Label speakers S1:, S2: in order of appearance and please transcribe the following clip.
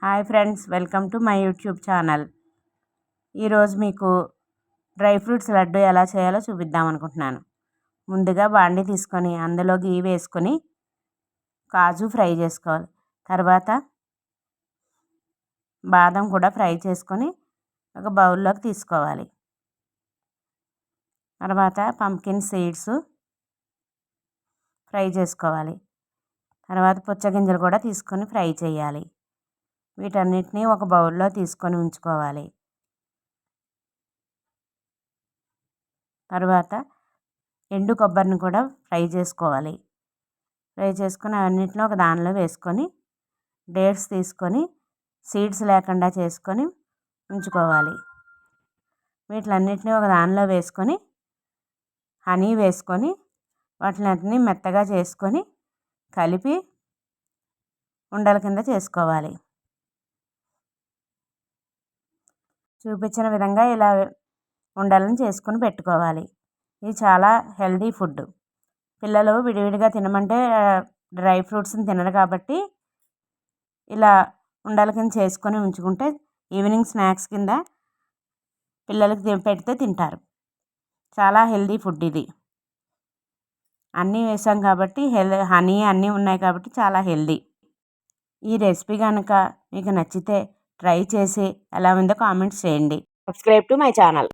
S1: Hi friends, welcome to my YouTube channel. ఈరోజు మీకు dry fruits laddu ఎలా చేయాలో చూపిద్దాం అనుకుంటున్నాను. ముందుగా బాండీ తీసుకొని అందులో గీ వేసుకొని కాజు ఫ్రై చేసుకోవాలి. తర్వాత బాదం కూడా ఫ్రై చేసుకొని ఒక బౌల్లోకి తీసుకోవాలి. తర్వాత పంకిన్ సీడ్స్ ఫ్రై చేసుకోవాలి. తర్వాత పుచ్చగింజలు కూడా తీసుకొని ఫ్రై చేయాలి. వీటన్నిటిని ఒక బౌల్లో తీసుకొని ఉంచుకోవాలి. తర్వాత ఎండు కొబ్బరిని కూడా ఫ్రై చేసుకోవాలి. ఫ్రై చేసుకొని అవన్నిటిని ఒక దానిలో వేసుకొని డేట్స్ తీసుకొని సీడ్స్ లేకుండా చేసుకొని ఉంచుకోవాలి. వీటిలన్నిటిని ఒక దానిలో వేసుకొని హనీ వేసుకొని వాటిని మెత్తగా చేసుకొని కలిపి ఉండల కింద చేసుకోవాలి. చూపించిన విధంగా ఇలా ఉండలను చేసుకుని పెట్టుకోవాలి. ఇది చాలా హెల్దీ ఫుడ్. పిల్లలు విడివిడిగా తినమంటే డ్రై ఫ్రూట్స్ని తినరు కాబట్టి ఇలా ఉండల కింద చేసుకొని ఉంచుకుంటే ఈవినింగ్ స్నాక్స్ కింద పిల్లలకి పెడితే తింటారు. చాలా హెల్దీ ఫుడ్ ఇది. అన్నీ వేసాం కాబట్టి హనీ అన్నీ ఉన్నాయి కాబట్టి చాలా హెల్దీ. ఈ రెసిపీ కనుక మీకు నచ్చితే ట్రై చేసి ఎలా ఉందో కామెంట్స్ చేయండి. Subscribe to my channel.